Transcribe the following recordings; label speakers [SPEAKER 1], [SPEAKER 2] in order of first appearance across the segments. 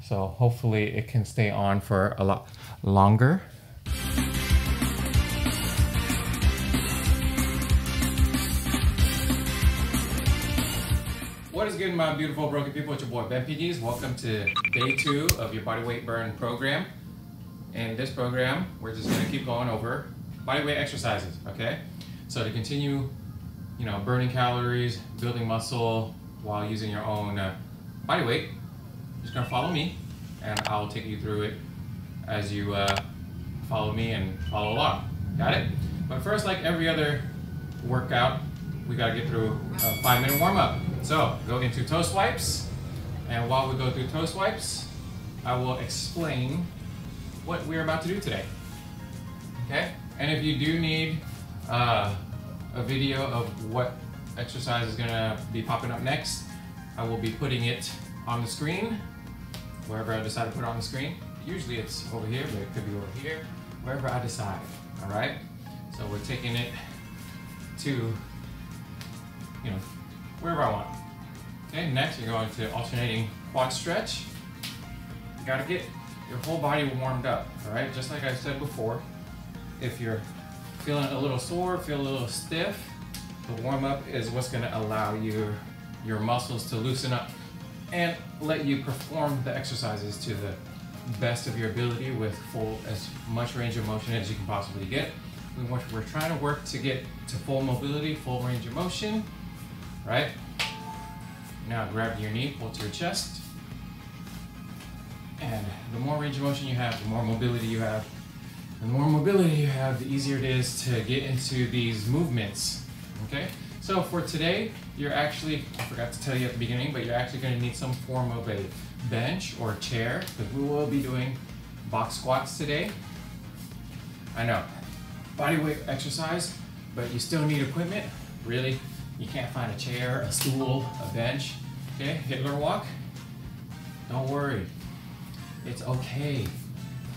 [SPEAKER 1] So hopefully it can stay on for a lot longer. What is good, my beautiful broken people? It's your boy Bentpinkeez. Welcome to day 2 of your bodyweight burn program. In this program, we're just gonna keep going over bodyweight exercises, okay? So to continue, burning calories, building muscle while using your own body weight, you're just gonna follow me and I'll take you through it as you follow me and follow along. Got it? But first, like every other workout, we gotta get through a 5-minute warm-up. So go into toe swipes, and while we go through toe swipes, I will explain what we're about to do today. Okay? And if you do need a video of what exercise is gonna be popping up next, I will be putting it on the screen, wherever I decide to put it on the screen. Usually it's over here, but it could be over here, wherever I decide, all right? So we're taking it to, wherever I want. Okay, next you're going to alternating quad stretch. You gotta get your whole body warmed up, all right? Just like I said before, if you're feeling a little sore, feel a little stiff, the warm up is what's gonna allow your muscles to loosen up and let you perform the exercises to the best of your ability with as much range of motion as you can possibly get. We're trying to work to get to full mobility, full range of motion, right? Now grab your knee, pull to your chest. And the more range of motion you have, the more mobility you have. And the more mobility you have, the easier it is to get into these movements, okay? So for today, you're actually, I forgot to tell you at the beginning, but you're actually gonna need some form of a bench or chair, because we will be doing box squats today. I know, body weight exercise, but you still need equipment. Really, you can't find a chair, a stool, a bench, okay? Hitler walk, don't worry, it's okay.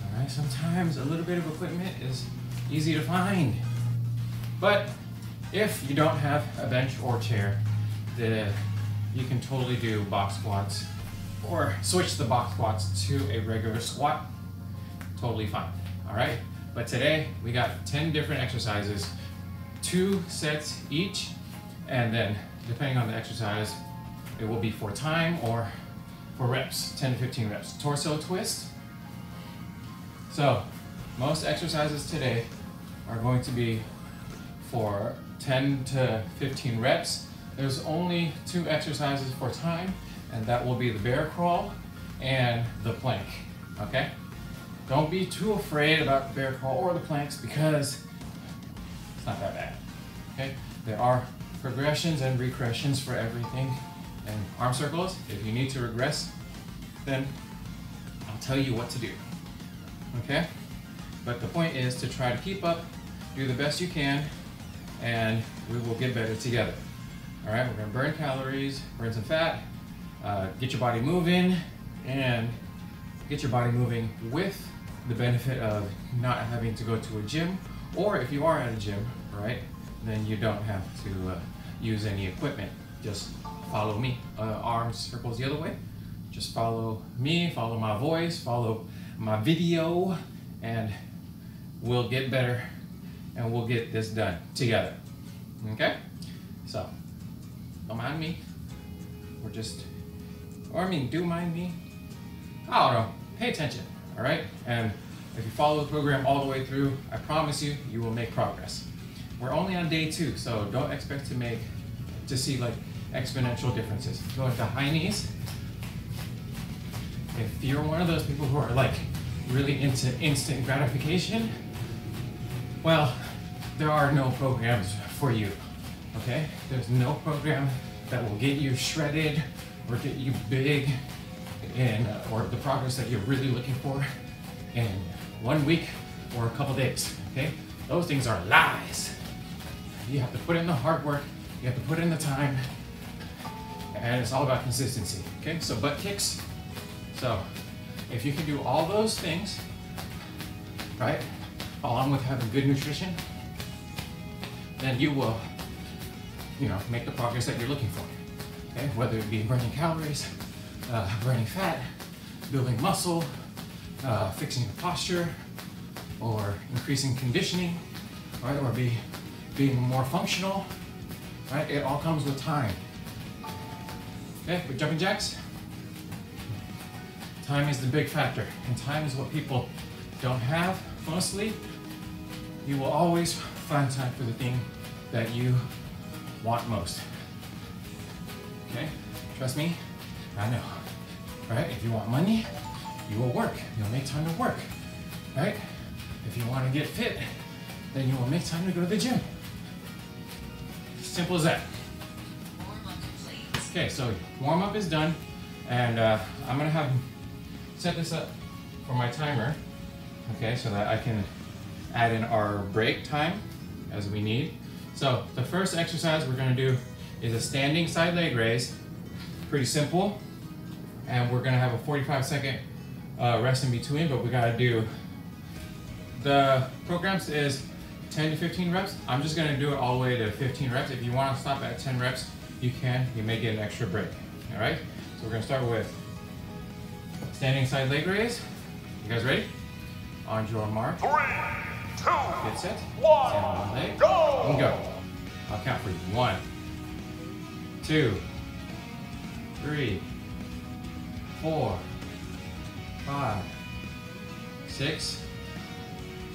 [SPEAKER 1] All right, sometimes a little bit of equipment is easy to find. But if you don't have a bench or chair, then you can totally do box squats or switch the box squats to a regular squat. Totally fine, all right? But today we got 10 different exercises, 2 sets each, and then depending on the exercise, it will be for time or for reps, 10 to 15 reps. Torso twist. So most exercises today are going to be for 10 to 15 reps. There's only 2 exercises for time, and that will be the bear crawl and the plank, okay? Don't be too afraid about the bear crawl or the planks because it's not that bad, okay? There are progressions and regressions for everything. And arm circles, if you need to regress, then I'll tell you what to do, okay? But the point is to try to keep up, do the best you can, and we will get better together. All right, we're gonna burn calories, burn some fat, get your body moving, and get your body moving with the benefit of not having to go to a gym, or if you are at a gym, right, then you don't have to use any equipment. Just follow me. Arms circles the other way. Just follow me, follow my voice, follow my video, and we'll get better and we'll get this done together. Okay? So, don't mind me. Do mind me. I don't know. Pay attention, all right? And if you follow the program all the way through, I promise you, you will make progress. We're only on day 2, so don't expect to see like exponential differences. Go into high knees. If you're one of those people who are like really into instant gratification, well, there are no programs for you, okay? There's no program that will get you shredded or get you big or the progress that you're really looking for in 1 week or a couple days, okay? Those things are lies. You have to put in the hard work, you have to put in the time, and it's all about consistency, okay? So butt kicks. So if you can do all those things, right, along with having good nutrition, then you will, make the progress that you're looking for, okay? Whether it be burning calories, burning fat, building muscle, fixing your posture, or increasing conditioning, right? Or being more functional, right? It all comes with time. Okay, with jumping jacks, time is the big factor, and time is what people don't have mostly. You will always find time for the thing that you want most. Okay, trust me, I know, right? If you want money, you will work. You'll make time to work, right? If you want to get fit, then you will make time to go to the gym. Simple as that. Okay, so warm up is done, and I'm gonna set this up for my timer, okay, so that I can add in our break time as we need. So the first exercise we're gonna do is a standing side leg raise. Pretty simple, and we're gonna have a 45-second rest in between, but we gotta do, the programs is 10 to 15 reps. I'm just gonna do it all the way to 15 reps. If you wanna stop at 10 reps, you can. You may get an extra break, all right? So we're gonna start with standing side leg raise. You guys ready? On your mark. 3, 2, get set. 1, stand on one leg. Go! And go. I'll count for you. 1, 2, 3, 4, 5, 6,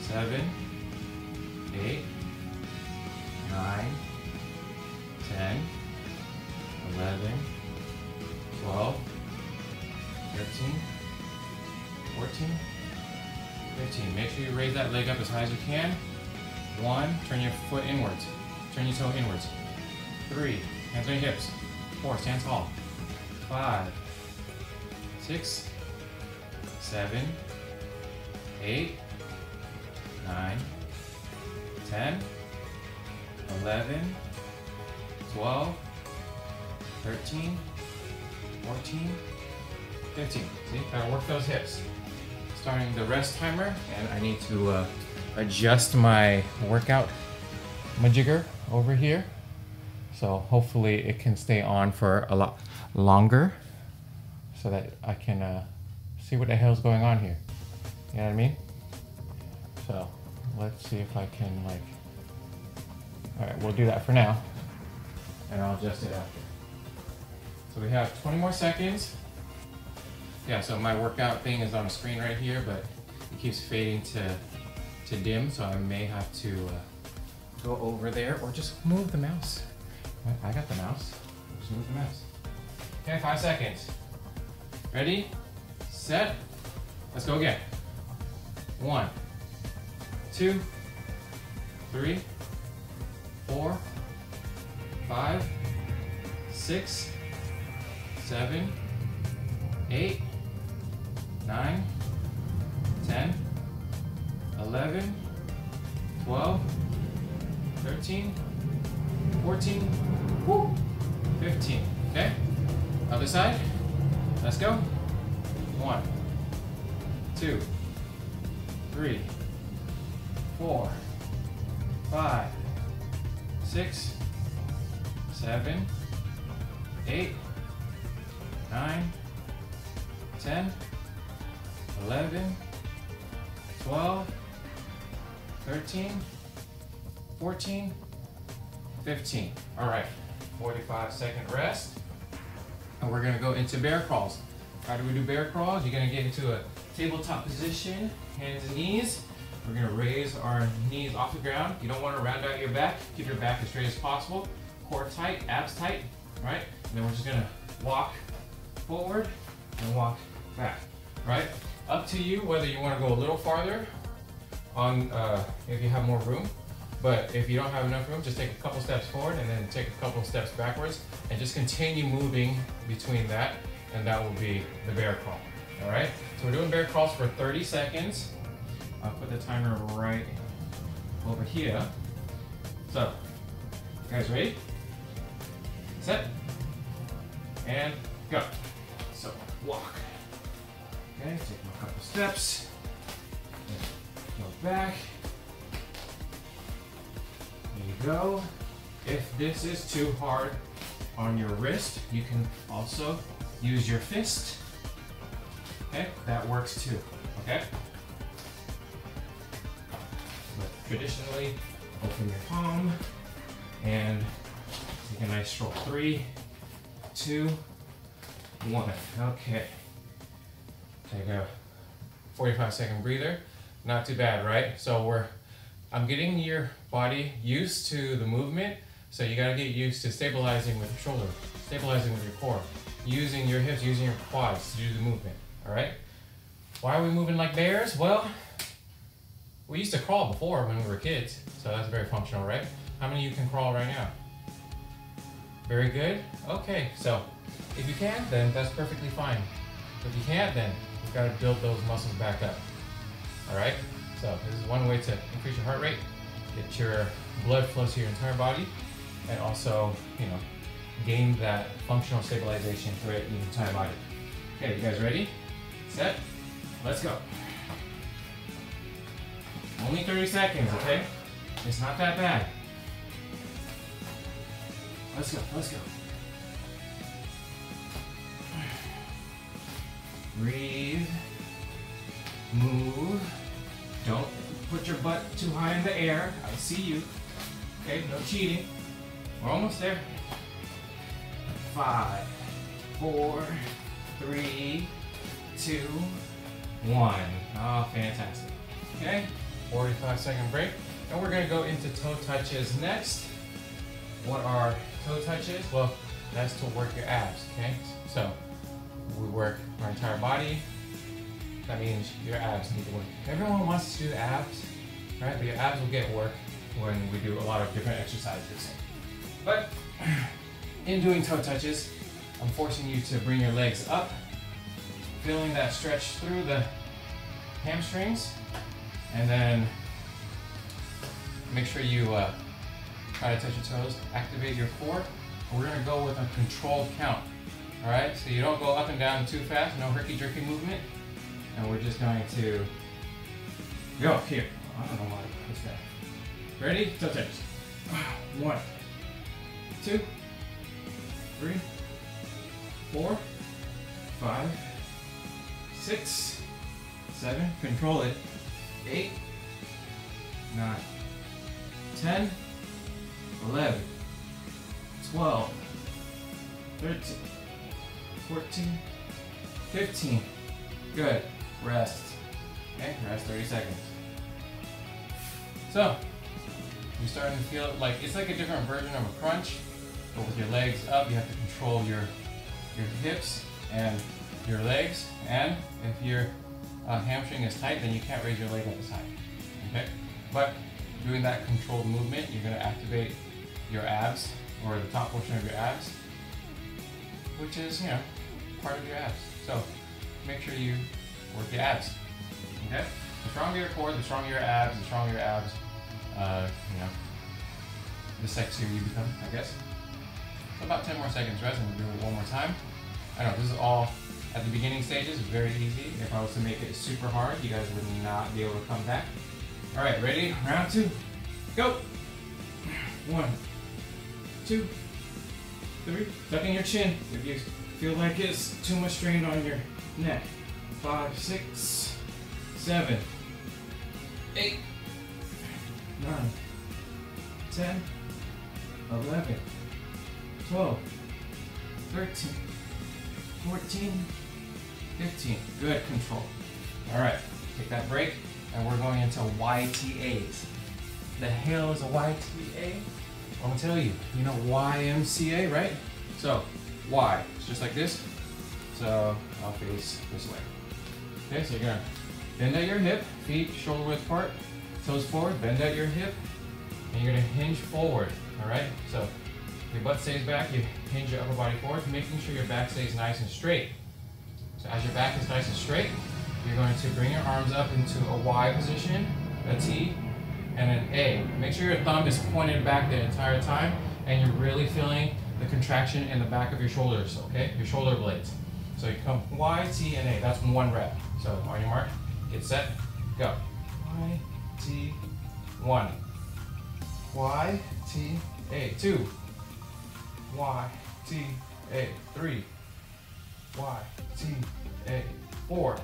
[SPEAKER 1] 7, 8, 9, 10, 11, 12, 13, 14, 15. Make sure you raise that leg up as high as you can. 1, turn your foot inwards. Turn your toe inwards. 3, hands on your hips. 4, stand tall. 5, 6, 7, 8, 9, 10, 11, 12, 13, 14, 15. See, gotta work those hips. Starting the rest timer, and I need to adjust my workout majigger over here. So hopefully it can stay on for a lot longer so that I can see what the hell's going on here. You know what I mean? So let's see if I can, like, all right, we'll do that for now, and I'll adjust it after. So we have 20 more seconds. Yeah, so my workout thing is on a screen right here, but it keeps fading to dim, so I may have to go over there or just move the mouse. I got the mouse. Just move the mouse. Okay, 5 seconds. Ready, set, let's go again. 1, 2, 3, 4, 5, 6, 7, 8, 9, 10, 11, 12, 13, 14, 15. Okay? Other side. Let's go. 1, 2, 3, 4, 5, 6, 7, 8, 9, 10, 11, 12, 13, 14, 15. All right, 45-second rest. And we're gonna go into bear crawls. How do we do bear crawls? You're gonna get into a tabletop position, hands and knees. We're gonna raise our knees off the ground. You don't wanna round out your back. Keep your back as straight as possible. Core tight, abs tight, right? And then we're just gonna walk forward and walk back, right? Up to you whether you wanna go a little farther on if you have more room. But if you don't have enough room, just take a couple steps forward and then take a couple steps backwards and just continue moving between that, and that will be the bear crawl, all right? So we're doing bear crawls for 30 seconds. I'll put the timer right over here. So, you guys ready? Set, and go. So, walk. Okay, take a couple steps. Go back. There you go. If this is too hard on your wrist, you can also use your fist. Okay, Okay, that works too. Okay. But traditionally, open your palm and take a nice stroll. 3, 2, 1. Okay. Take a 45-second breather. Not too bad, right? So I'm getting your body used to the movement. So you gotta get used to stabilizing with your shoulder, stabilizing with your core, using your hips, using your quads to do the movement, all right? Why are we moving like bears? Well, we used to crawl before when we were kids, so that's very functional, right? How many of you can crawl right now? Very good. Okay, so if you can, then that's perfectly fine. If you can't, then you've got to build those muscles back up. All right? So this is one way to increase your heart rate, get your blood flow to your entire body, and also, gain that functional stabilization throughout your entire body. Okay, you guys ready? Set? Let's go. Only 30 seconds, okay? It's not that bad. Let's go, let's go. Breathe. Move. Don't put your butt too high in the air. I see you. Okay, no cheating. We're almost there. 5, 4, 3, 2, 1. Oh, fantastic. Okay, 45-second break. And we're gonna go into toe touches next. What are toe touches? Well, that's to work your abs, okay? So, we work our entire body. That means your abs need to work. Everyone wants to do abs, right? But your abs will get work when we do a lot of different exercises. But in doing toe touches, I'm forcing you to bring your legs up, feeling that stretch through the hamstrings, and then make sure you try to touch your toes, activate your core. And we're gonna go with a controlled count. All right, so you don't go up and down too fast, no herky-jerky movement. And we're just going to go here. I don't know why it's that. Ready? Toe touches. 1, 2, 3, 4, 5, 6, 7. Control it. 8, 9, 10, 11, 12, 13, 14, 15. Good. Rest. Okay, rest 30 seconds. So, you're starting to feel like it's like a different version of a crunch, but with your legs up, you have to control your hips and your legs. And if your hamstring is tight, then you can't raise your leg up as high. Okay? But doing that controlled movement, you're going to activate your abs, or the top portion of your abs, which is, part of your abs. So make sure you work your abs. Okay? The stronger your core, the stronger your abs, the stronger your abs, the sexier you become, I guess. So about 10 more seconds rest, and we'll do it one more time. I know this is all at the beginning stages, it's very easy. If I was to make it super hard, you guys would not be able to come back. All right, ready? Round 2, go. 1, 2, 3. Tucking your chin if you feel like it's too much strain on your neck. 5, 6, 7, 8, 9, 10, 11, 12, 13, 14, 15. Good control. All right, take that break, and we're going into YTAs. The hell is a YTA? I'm gonna tell you. You know YMCA, right? So, Y, it's just like this. So, I'll face this way. Okay, so you're gonna bend at your hip, feet shoulder width apart, toes forward, bend at your hip, and you're gonna hinge forward, all right? So, your butt stays back, you hinge your upper body forward, making sure your back stays nice and straight. So as your back is nice and straight, you're going to bring your arms up into a Y position, a T, and an A. Make sure your thumb is pointed back the entire time, and you're really feeling the contraction in the back of your shoulders, okay? Your shoulder blades. So you come Y, T, and A. That's 1 rep. So on your mark, get set, go. Y, T, 1. Y, T, A, 2. Y, T, A, 3. Y, T, A, 4,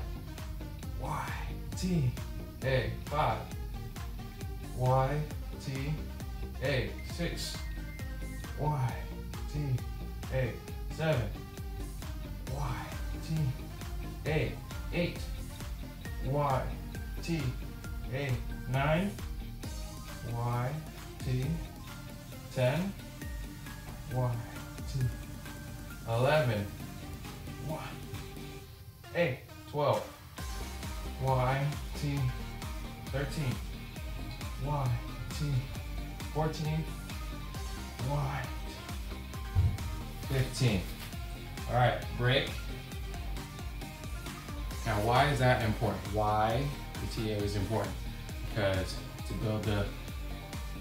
[SPEAKER 1] Y, T, A, 5, Y, T, A, 6, Y, T, A, 7, Y, T, A, 8, Y, T, A, 9, Y, T, 10, Y, T, 11, Y, A, 12, Y, T, 13, Y, T, 14, Y, 15. All right, break. Now, why is that important? Why the TA is important? Because to build the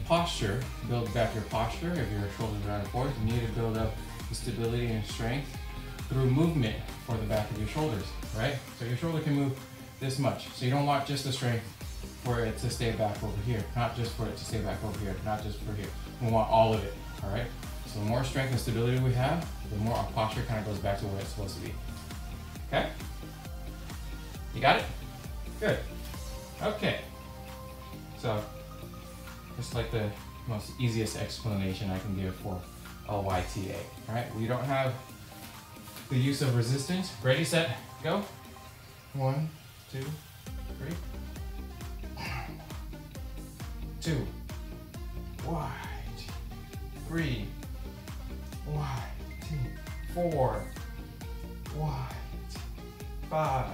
[SPEAKER 1] posture, build back your posture, if your shoulders are out of forward, you need to build up the stability and strength through movement for the back of your shoulders, right? So your shoulder can move this much. So you don't want just the strength for it to stay back over here, not just for it to stay back over here, not just for here. We want all of it, all right? So the more strength and stability we have, the more our posture kind of goes back to where it's supposed to be. Okay? You got it? Good. Okay. So, just like the most easiest explanation I can give for a YTA. All right, we don't have the use of resistance. Ready, set, go. 1, 2, 3. 2. Y, 3. Y, 4. Y, 5.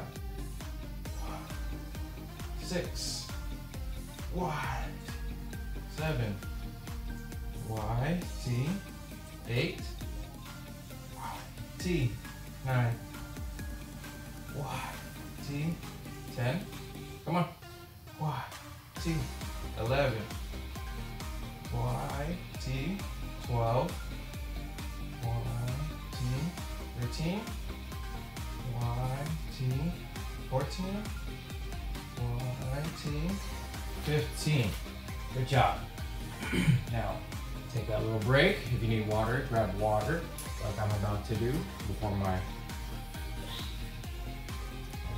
[SPEAKER 1] 6. Y, 7. Y, T, 8. Y, T, 9. Y, T, 10. Come on. Y, T, 11. Y, T, 12. Y, T, 13. Y, T, 14. Y, T, 15. Good job. Now, take that little break. If you need water, grab water, like I'm about to do before my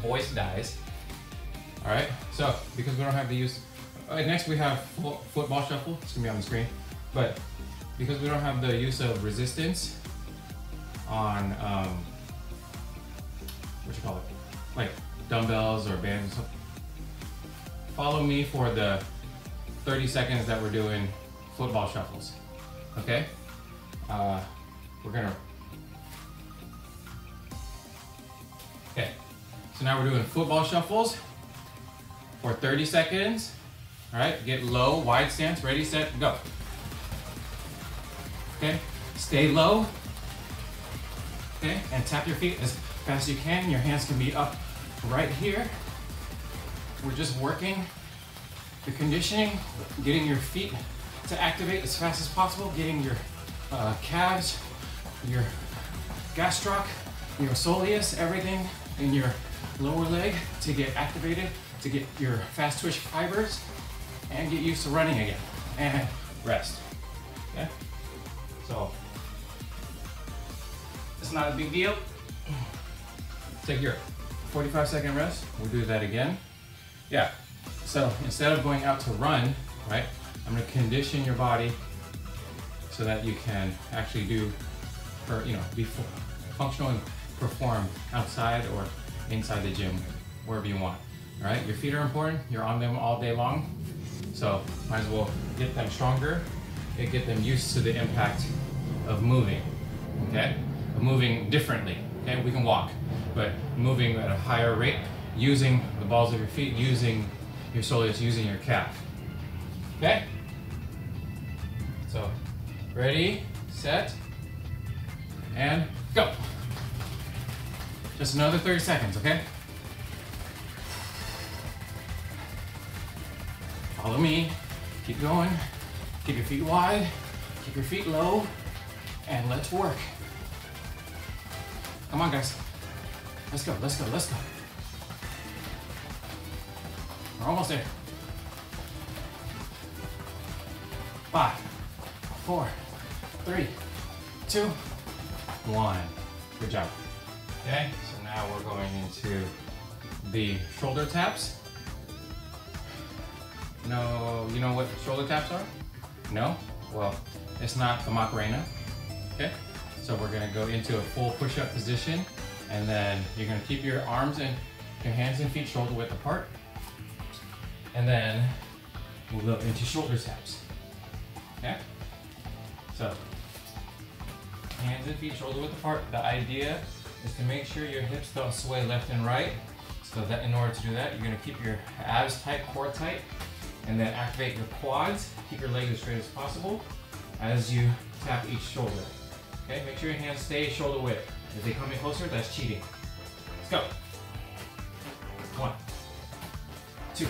[SPEAKER 1] voice dies. All right, so because we don't have the use, next we have football shuffle. It's gonna be on the screen, but because we don't have the use of resistance on, what you call it, like dumbbells or bands and stuff, follow me for the 30 seconds that we're doing football shuffles, okay? We're gonna, okay. So now we're doing football shuffles for 30 seconds. All right, get low, wide stance, ready, set, go. Okay, stay low. Okay, and tap your feet as fast as you can. Your hands can be up right here. We're just working the conditioning, getting your feet to activate as fast as possible, getting your calves, your gastroc, your soleus, everything in your lower leg to get activated, to get your fast twitch fibers, and get used to running again. And rest. Okay? So, it's not a big deal. Take your 45-second rest. We'll do that again. Yeah. So instead of going out to run, right, I'm gonna condition your body so that you can actually do, or be functional and perform outside or inside the gym, wherever you want. All right, your feet are important. You're on them all day long, so might as well get them stronger and get them used to the impact of moving. Okay, of moving differently. Okay, we can walk, but moving at a higher rate, using the balls of your feet, using your soleus, using your calf. Okay? So, ready, set, and go. Just another 30 seconds, okay? Follow me, keep going, keep your feet wide, keep your feet low, and let's work. Come on, guys. Let's go, let's go, let's go. We're almost there. 5, 4, 3, 2, 1. Good job. Okay, so now we're going into the shoulder taps. No, you know what shoulder taps are? No? Well, it's not the Macarena, okay? So we're gonna go into a full push-up position, and then you're gonna keep your arms and your hands and feet shoulder width apart, and then we'll go into shoulder taps, okay? So, hands and feet shoulder width apart. The idea is to make sure your hips don't sway left and right, so that in order to do that, you're gonna keep your abs tight, core tight, and then activate your quads. Keep your legs as straight as possible as you tap each shoulder. Okay, make sure your hands stay shoulder width. If they come in closer, that's cheating. Let's go. 1, 2,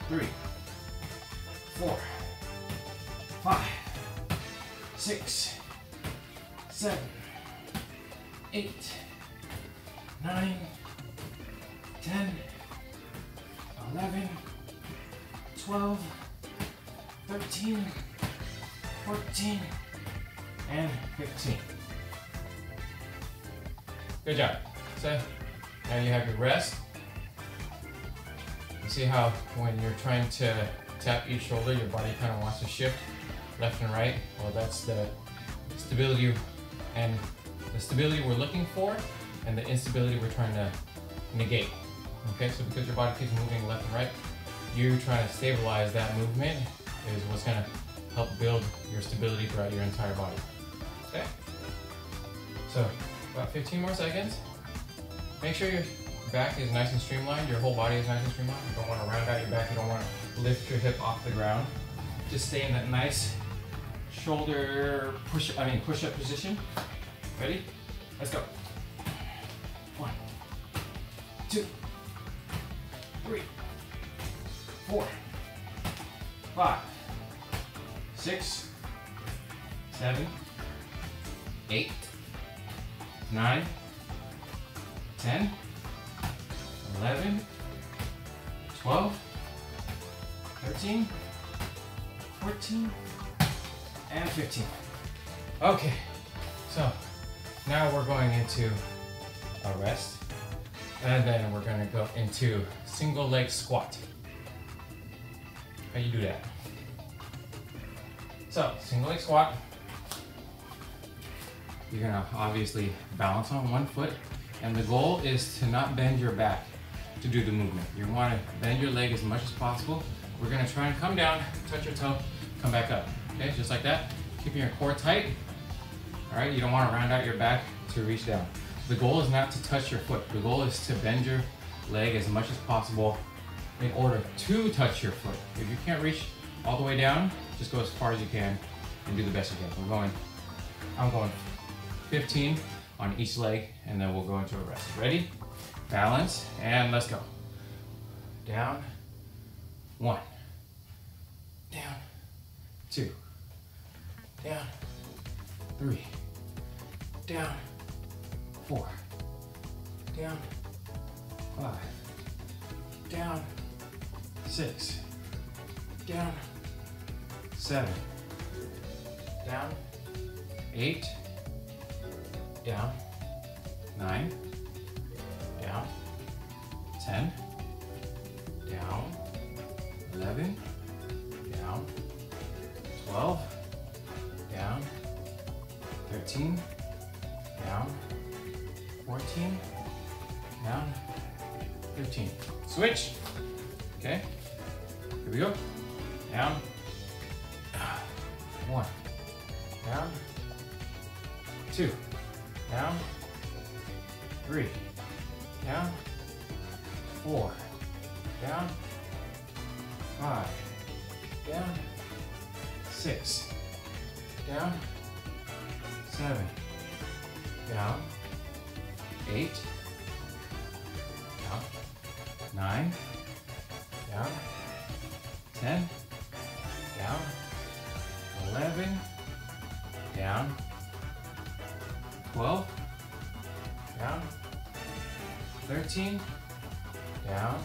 [SPEAKER 1] 3, 4, 5, 6, 7, 8, 9, 10, 11, 12, 13, 14, and 15. Good job. So now you have your rest. You see how when you're trying to tap each shoulder, your body kind of wants to shift left and right? Well, that's the stability we're looking for, and the instability we're trying to negate. Okay, so because your body keeps moving left and right, you trying to stabilize that movement is what's going to help build your stability throughout your entire body. Okay? So, about 15 more seconds. Make sure your back is nice and streamlined, your whole body is nice and streamlined. You don't want to round out your back, you don't want to lift your hip off the ground. Just stay in that nice shoulder push-up position. Ready? Let's go. 1, 2, 3, 4, 5, 6, 7, 8, 9, 10, 11, 12, 13, 14, and 15. Okay, so now we're going into a rest, and then we're going to go into single leg squat. How you do that? So, single leg squat. You're gonna obviously balance on one foot, and the goal is to not bend your back to do the movement. You wanna bend your leg as much as possible. We're gonna try and come down, touch your toe, come back up. Okay, just like that. Keeping your core tight. All right, you don't wanna round out your back to reach down. The goal is not to touch your foot. The goal is to bend your leg as much as possible in order to touch your foot. If you can't reach all the way down, just go as far as you can and do the best you can. I'm going 15 on each leg, and then we'll go into a rest. Ready? Balance, and let's go. Down, 1, down, 2, down, 3, down, 4, down, 5, down, 6, down, 7, down, 8, down, 9, down, 10, down, 11, down, 12, down, 13, down, 14, down, 15. Switch. Okay, here we go. Down, 1, down, 2, down, 3, down, 4, down, 5, down, 6, down, 7, down, 8, down, 9, down, 10, down, 11, down, 12, down, 13, down,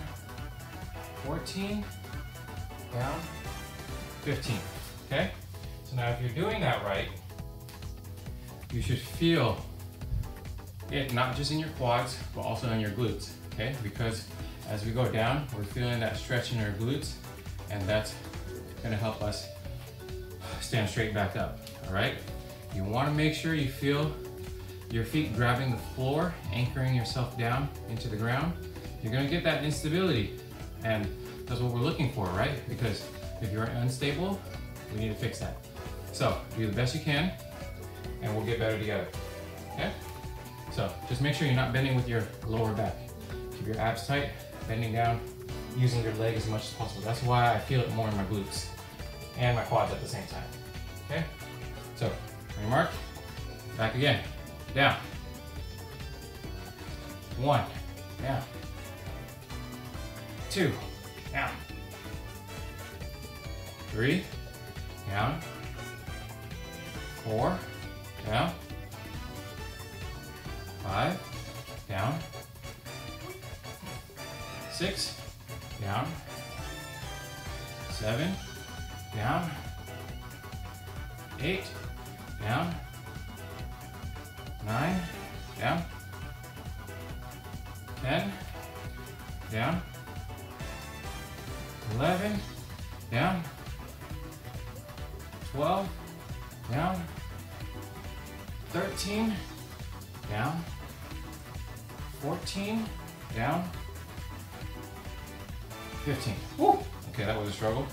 [SPEAKER 1] 14, down, 15. Okay? So now if you're doing that right, you should feel it not just in your quads, but also in your glutes. okay? Because as we go down, we're feeling that stretch in our glutes, and that's gonna help us stand straight back up, all right? You wanna make sure you feel your feet grabbing the floor, anchoring yourself down into the ground. You're gonna get that instability, and that's what we're looking for, right? Because if you're unstable, we need to fix that. So do the best you can, and we'll get better together, okay? So just make sure you're not bending with your lower back. Keep your abs tight, bending down, using your leg as much as possible. That's why I feel it more in my glutes and my quads at the same time, okay? So on your mark, back again, down. 1, down. 2, down. 3, down. 4, down. 5, down. 6, down. 7, down. 8, down. 9, down. 10, down. 11, down. 12, down. 13, down. 14, down. 15. Woo! Okay, that was a struggle.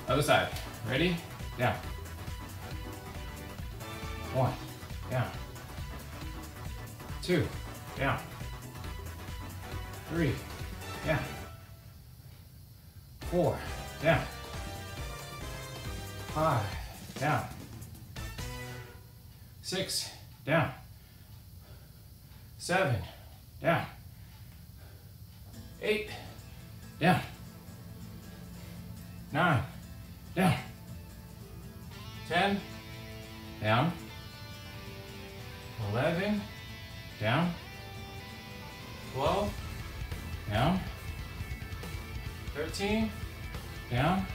[SPEAKER 1] Other side. Ready? Down. 1, down. 2, down. 3, down. 4, down. 5, down. 6, down. 7, down. 8, down. 9, down. 10, down. 11, down. 12, down. 13, down.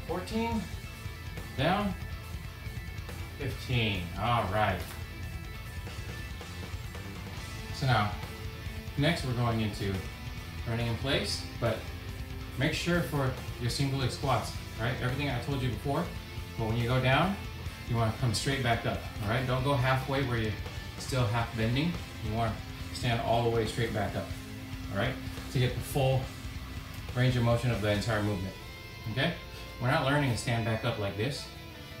[SPEAKER 1] 14, down. 15. All right. So now, next we're going into running in place, but make sure for your single leg squats, right? Everything I told you before, but when you go down, you want to come straight back up, all right? Don't go halfway where you're still half bending. You want to stand all the way straight back up, all right? To get the full range of motion of the entire movement, okay? We're not learning to stand back up like this.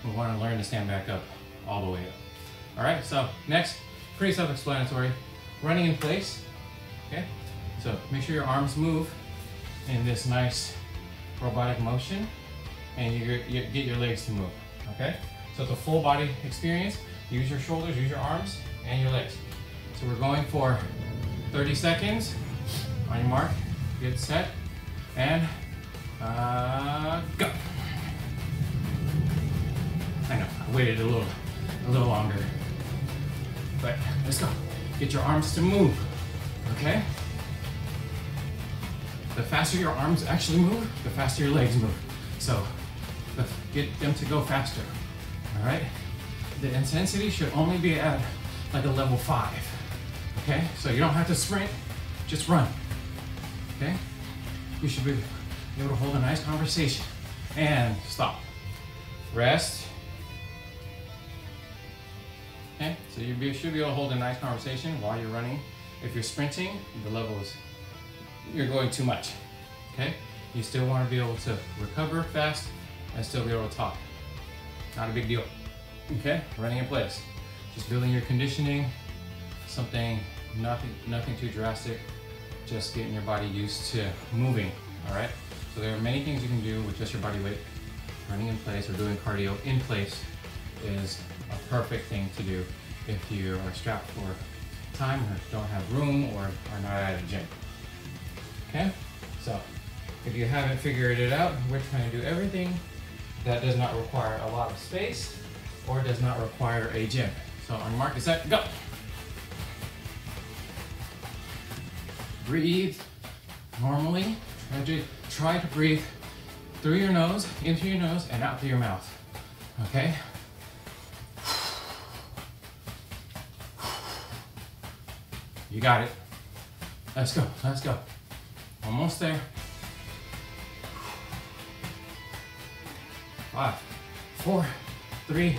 [SPEAKER 1] We want to learn to stand back up all the way up. All right, so next, pretty self-explanatory, running in place, okay? So make sure your arms move in this nice robotic motion, and you get your legs to move, okay? So it's a full body experience. Use your shoulders, use your arms, and your legs. So we're going for 30 seconds. On your mark, get set, and go. I know, I waited a little longer, but let's go. Get your arms to move, okay? The faster your arms actually move, the faster your legs move. So get them to go faster, all right? The intensity should only be at like a level 5, okay? So you don't have to sprint, just run, okay? You should be able to hold a nice conversation and stop. Rest. Okay, so you should be able to hold a nice conversation while you're running. If you're sprinting, the level is, you're going too much, okay? You still want to be able to recover fast and still be able to talk. Not a big deal, okay? Running in place. Just building your conditioning, something, nothing too drastic, just getting your body used to moving, all right? So there are many things you can do with just your body weight. Running in place or doing cardio in place is a perfect thing to do if you are strapped for time or don't have room or are not at a gym. Okay? So if you haven't figured it out, we're trying to do everything that does not require a lot of space or does not require a gym. So on your mark, get set, go! Breathe normally. Try to breathe through your nose, into your nose, and out through your mouth. Okay? You got it. Let's go, let's go. Almost there. 5, 4, 3,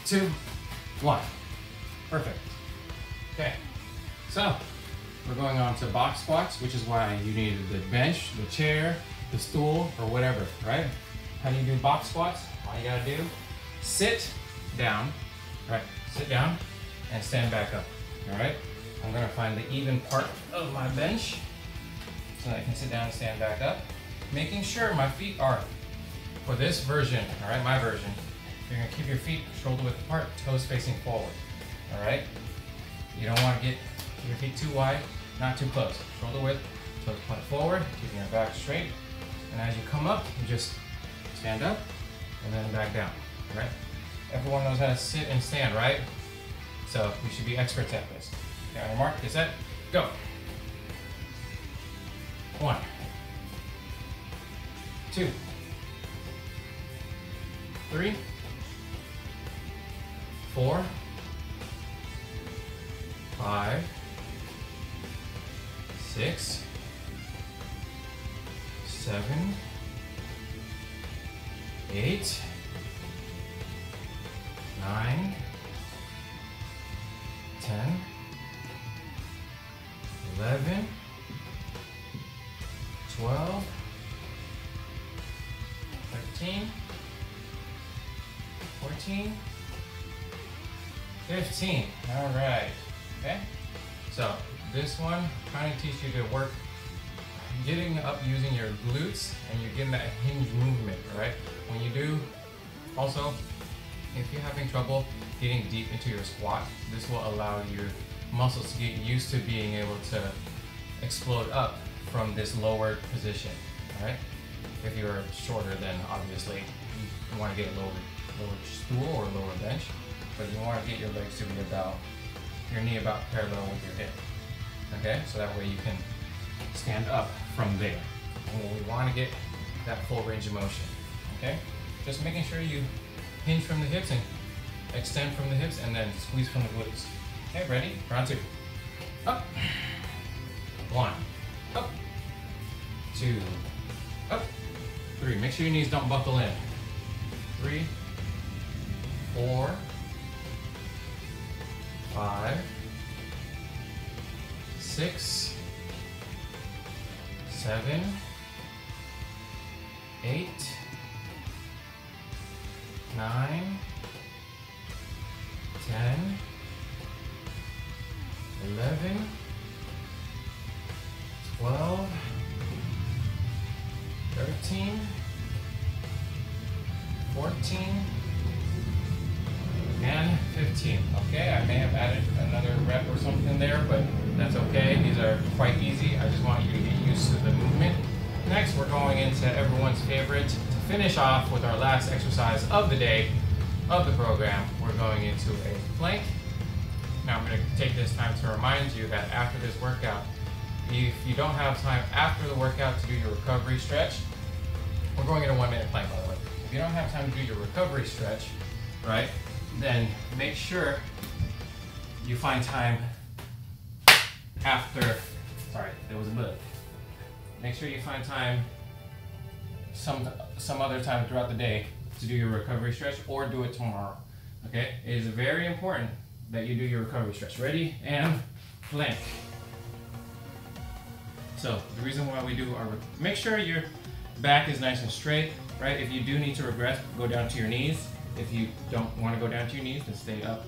[SPEAKER 1] 2, 1. Perfect. Okay, so we're going on to box squats, which is why you needed the bench, the chair, the stool, or whatever, right? How do you do box squats? All you gotta do, sit down, right? Sit down and stand back up, all right? I'm gonna find the even part of my bench so that I can sit down and stand back up, making sure my feet are, for this version, all right, my version, you're gonna keep your feet shoulder width apart, toes facing forward, all right? You don't wanna get your feet too wide, not too close. Shoulder width, toes point forward, keeping your back straight. And as you come up, you just stand up and then back down, all right? Everyone knows how to sit and stand, right? So we should be experts at this. Okay, on your mark, get set, go. 1, 2, 3, 4, 5, 6, 7, 8, 9, 10, 11, 12, 13, 14, 15. All right. Okay. So this one trying to teach you to work getting up using your glutes, and you're getting that hinge movement, right? When you do, also, if you're having trouble getting deep into your squat, this will allow your muscles to get used to being able to explode up from this lower position, all right? If you're shorter, then obviously you want to get a lower stool or lower bench, but you want to get your legs to be about, your knee about parallel with your hip, okay? So that way you can stand up from there. And we want to get that full range of motion, okay? Just making sure you hinge from the hips and extend from the hips and then squeeze from the glutes. Okay, ready? Round 2. Up. 1. Up. 2. Up. 3. Make sure your knees don't buckle in. 3, 4, 5, 6, 7, 8, 9, 10, 11, 12, 13, 14, and 15. Okay, I may have added another rep or something there, but that's okay. These are quite easy. I just want you to get used to the movement. Next, we're going into everyone's favorite. To finish off with our last exercise of the day, of the program, we're going into a plank. Now I'm going to take this time to remind you that after this workout, if you don't have time after the workout to do your recovery stretch, we're going into 1-minute plank, by the way. If you don't have time to do your recovery stretch, right, then make sure you find time after, sorry, there was a bug. Make sure you find time some other time throughout the day to do your recovery stretch, or do it tomorrow, okay? It is very important that you do your recovery stretch. Ready? And plank. So the reason why we do our, make sure your back is nice and straight, right? If you do need to regress, go down to your knees. If you don't want to go down to your knees, then stay up.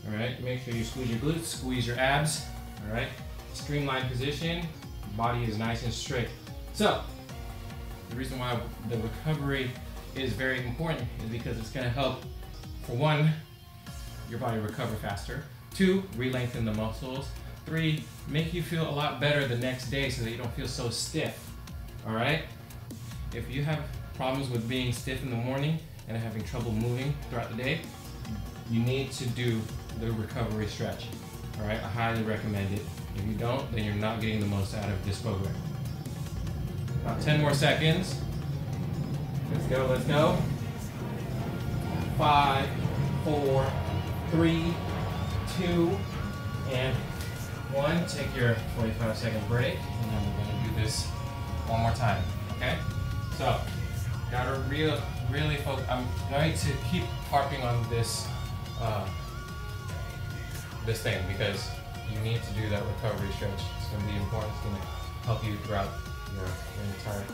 [SPEAKER 1] All right, make sure you squeeze your glutes, squeeze your abs. All right, streamlined position, body is nice and straight. So the reason why the recovery is very important is because it's going to help, for one, your body recover faster. 2, re-lengthen the muscles. 3, make you feel a lot better the next day so that you don't feel so stiff. All right, if you have problems with being stiff in the morning and having trouble moving throughout the day, you need to do the recovery stretch. All right, I highly recommend it. If you don't, then you're not getting the most out of this program. About 10 more seconds. Let's go, let's go. 5, 4, 3, 2, and one, take your 45-second break, and then we're gonna do this one more time, okay? So, gotta really focus. I'm going to keep harping on this, this thing because you need to do that recovery stretch. It's gonna be important. It's gonna help you throughout your entire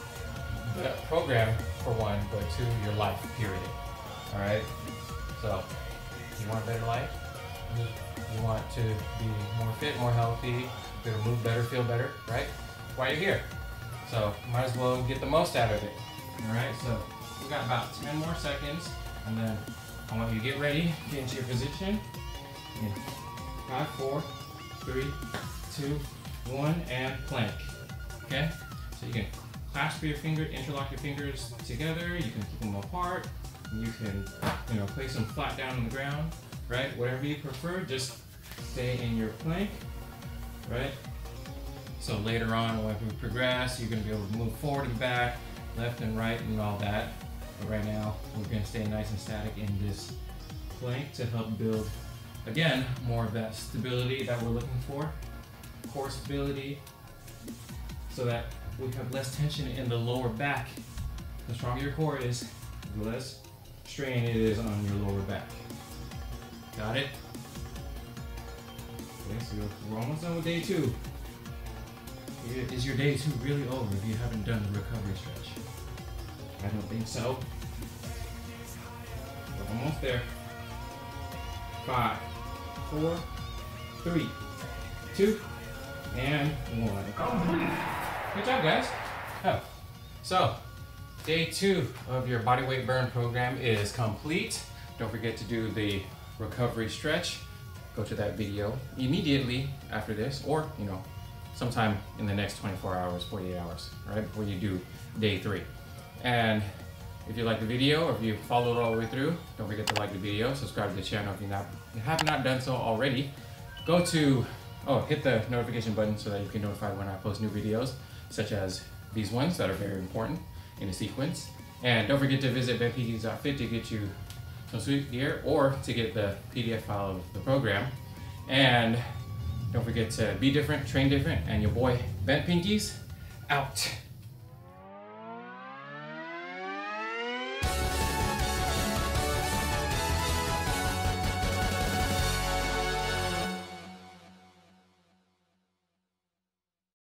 [SPEAKER 1] program, for one, but two, your life, period. All right? So, you want a better life? You want to be more fit, more healthy, you're gonna move better, feel better, right? That's why you're here. So, might as well get the most out of it. All right? So, we got about 10 more seconds, and then I want you to get ready, get into your position. In 5, 4, 3, 2, 1, and plank. Okay? So you can clasp your fingers, interlock your fingers together, you can keep them apart, you can, place them flat down on the ground, right? Whatever you prefer, just stay in your plank, right? So later on, when we progress, you're gonna be able to move forward and back, left and right and all that. But right now, we're gonna stay nice and static in this plank to help build, again, more of that stability that we're looking for, core stability, so that we have less tension in the lower back. The stronger your core is, the less strain it is on your lower back. Got it? Okay, so we're almost done with day 2. Is your day 2 really over if you haven't done the recovery stretch? I don't think so. We're almost there. 5, 4, 3, 2, and 1. Complete. Good job, guys. Oh. So, day 2 of your bodyweight burn program is complete. Don't forget to do the recovery stretch. Go to that video immediately after this, or sometime in the next 24 hours, 48 hours, right, before you do day 3. And if you like the video, or if you followed all the way through, don't forget to like the video, subscribe to the channel if you have not done so already. Go to, hit the notification button so that you can be notified when I post new videos, such as these ones that are very important in a sequence. And don't forget to visit Bentpinkeez.fit to get you some sweet gear, or to get the PDF file of the program. And don't forget to be different, train different, and your boy Bentpinkeez out.